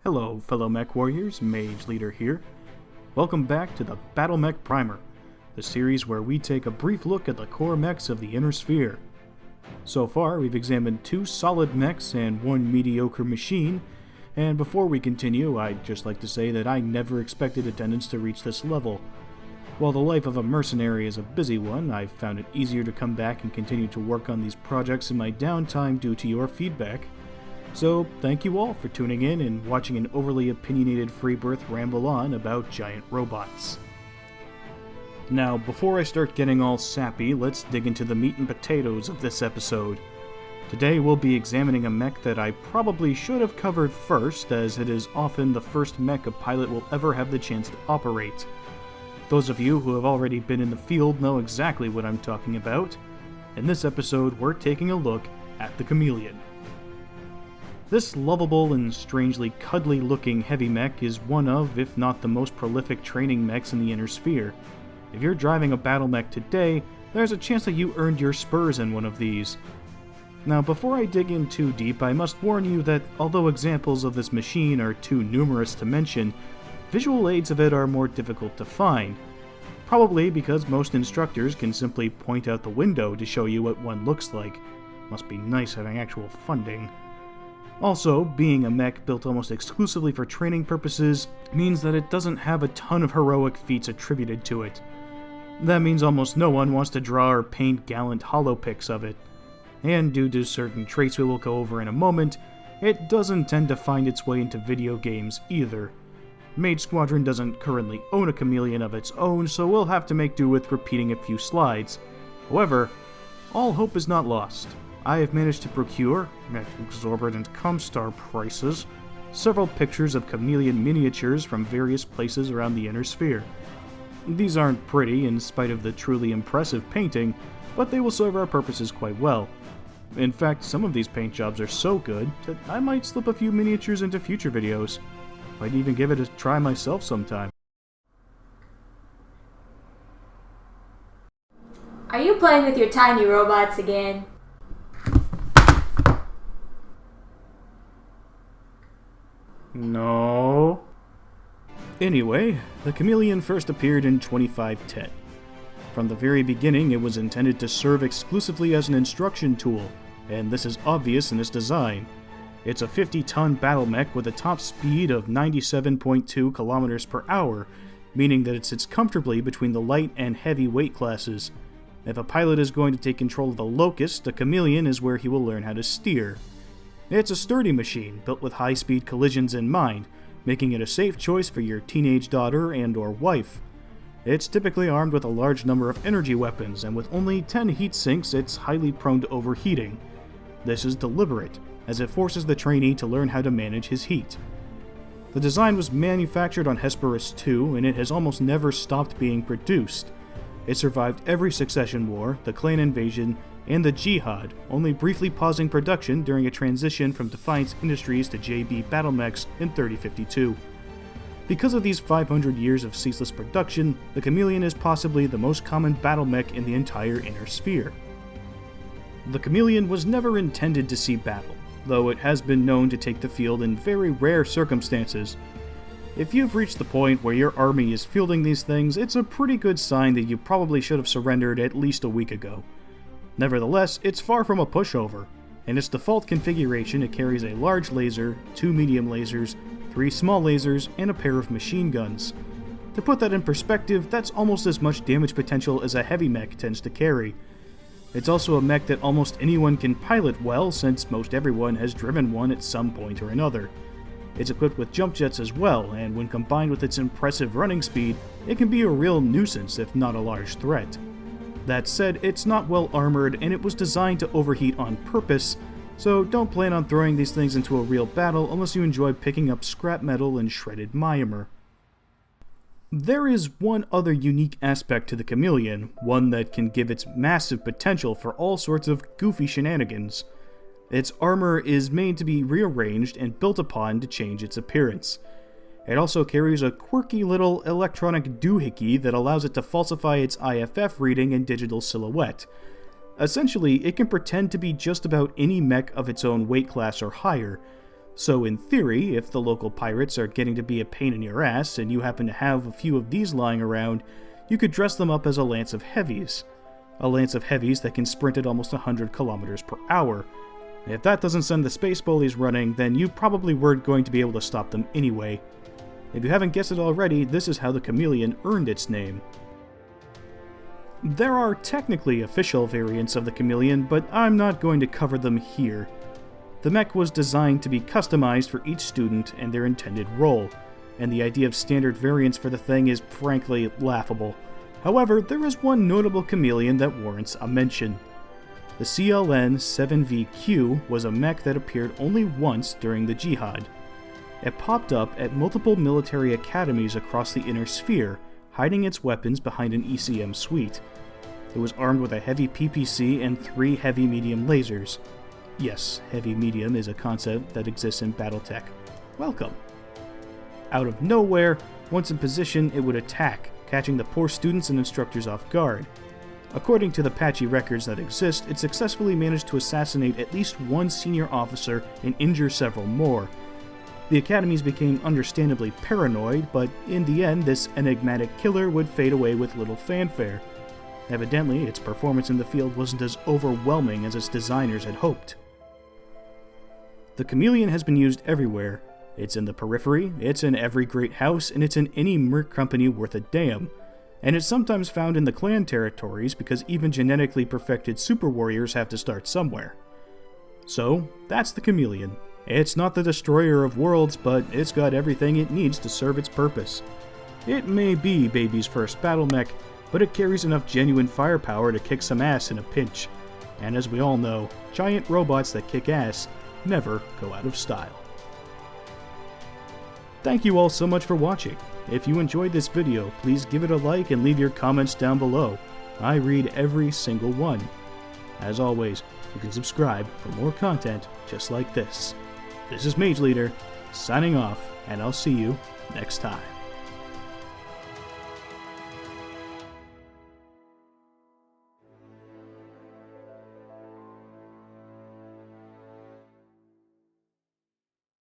Hello, fellow mech warriors, Mage Leader here. Welcome back to the Battlemech Primer, the series where we take a brief look at the core mechs of the Inner Sphere. So far, we've examined 2 solid mechs and 1 mediocre machine, and before we continue, I'd just like to say that I never expected attendance to reach this level. While the life of a mercenary is a busy one, I've found it easier to come back and continue to work on these projects in my downtime due to your feedback. So, thank you all for tuning in and watching an overly opinionated Freebirth ramble on about giant robots. Now, before I start getting all sappy, let's dig into the meat and potatoes of this episode. Today we'll be examining a mech that I probably should have covered first, as it is often the first mech a pilot will ever have the chance to operate. Those of you who have already been in the field know exactly what I'm talking about. In this episode, we're taking a look at the Chameleon. This lovable and strangely cuddly-looking heavy mech is one of, if not the most prolific training mechs in the Inner Sphere. If you're driving a Battlemech today, there's a chance that you earned your spurs in one of these. Now, before I dig in too deep, I must warn you that although examples of this machine are too numerous to mention, visual aids of it are more difficult to find. Probably because most instructors can simply point out the window to show you what one looks like. Must be nice having actual funding. Also, being a mech built almost exclusively for training purposes means that it doesn't have a ton of heroic feats attributed to it. That means almost no one wants to draw or paint gallant holopics of it. And due to certain traits we will go over in a moment, it doesn't tend to find its way into video games either. Mage Squadron doesn't currently own a Chameleon of its own, so we'll have to make do with repeating a few slides. However, all hope is not lost. I have managed to procure, at exorbitant Comstar prices, several pictures of Chameleon miniatures from various places around the Inner Sphere. These aren't pretty in spite of the truly impressive painting, but they will serve our purposes quite well. In fact, some of these paint jobs are so good that I might slip a few miniatures into future videos. Might even give it a try myself sometime. Are you playing with your tiny robots again? No. Anyway, the Chameleon first appeared in 2510. From the very beginning, it was intended to serve exclusively as an instruction tool, and this is obvious in its design. It's a 50-ton battle mech with a top speed of 97.2 kilometers per hour, meaning that it sits comfortably between the light and heavy weight classes. If a pilot is going to take control of the Locust, the Chameleon is where he will learn how to steer. It's a sturdy machine, built with high-speed collisions in mind, making it a safe choice for your teenage daughter and/or wife. It's typically armed with a large number of energy weapons, and with only 10 heat sinks, it's highly prone to overheating. This is deliberate, as it forces the trainee to learn how to manage his heat. The design was manufactured on Hesperus II, and it has almost never stopped being produced. It survived every succession war, the clan invasion, and the Jihad, only briefly pausing production during a transition from Defiance Industries to JB Battlemechs in 3052. Because of these 500 years of ceaseless production, the Chameleon is possibly the most common battlemech in the entire Inner Sphere. The Chameleon was never intended to see battle, though it has been known to take the field in very rare circumstances. If you've reached the point where your army is fielding these things, it's a pretty good sign that you probably should have surrendered at least a week ago. Nevertheless, it's far from a pushover. In its default configuration, it carries a large laser, 2 medium lasers, 3 small lasers, and a pair of machine guns. To put that in perspective, that's almost as much damage potential as a heavy mech tends to carry. It's also a mech that almost anyone can pilot well, since most everyone has driven one at some point or another. It's equipped with jump jets as well, and when combined with its impressive running speed, it can be a real nuisance if not a large threat. That said, it's not well armored, and it was designed to overheat on purpose, so don't plan on throwing these things into a real battle unless you enjoy picking up scrap metal and shredded Myomer. There is one other unique aspect to the Chameleon, one that can give its massive potential for all sorts of goofy shenanigans. Its armor is made to be rearranged and built upon to change its appearance. It also carries a quirky little electronic doohickey that allows it to falsify its IFF reading and digital silhouette. Essentially, it can pretend to be just about any mech of its own weight class or higher. So in theory, if the local pirates are getting to be a pain in your ass and you happen to have a few of these lying around, you could dress them up as a lance of heavies. A lance of heavies that can sprint at almost 100 kilometers per hour. If that doesn't send the space bullies running, then you probably weren't going to be able to stop them anyway. If you haven't guessed it already, this is how the Chameleon earned its name. There are technically official variants of the Chameleon, but I'm not going to cover them here. The mech was designed to be customized for each student and their intended role, and the idea of standard variants for the thing is frankly laughable. However, there is one notable Chameleon that warrants a mention. The CLN-7VQ was a mech that appeared only once during the Jihad. It popped up at multiple military academies across the inner sphere, hiding its weapons behind an ECM suite. It was armed with a heavy PPC and 3 heavy-medium lasers. Yes, heavy-medium is a concept that exists in Battletech. Welcome! Out of nowhere, once in position, it would attack, catching the poor students and instructors off guard. According to the patchy records that exist, it successfully managed to assassinate at least one senior officer and injure several more. The academies became understandably paranoid, but in the end, this enigmatic killer would fade away with little fanfare. Evidently, its performance in the field wasn't as overwhelming as its designers had hoped. The Chameleon has been used everywhere. It's in the periphery, it's in every great house, and it's in any merc company worth a damn. And it's sometimes found in the clan territories because even genetically perfected super warriors have to start somewhere. So, that's the Chameleon. It's not the destroyer of worlds, but it's got everything it needs to serve its purpose. It may be baby's first Battlemech, but it carries enough genuine firepower to kick some ass in a pinch. And as we all know, giant robots that kick ass never go out of style. Thank you all so much for watching. If you enjoyed this video, please give it a like and leave your comments down below. I read every single one. As always, you can subscribe for more content just like this. This is Mage Leader, signing off, and I'll see you next time.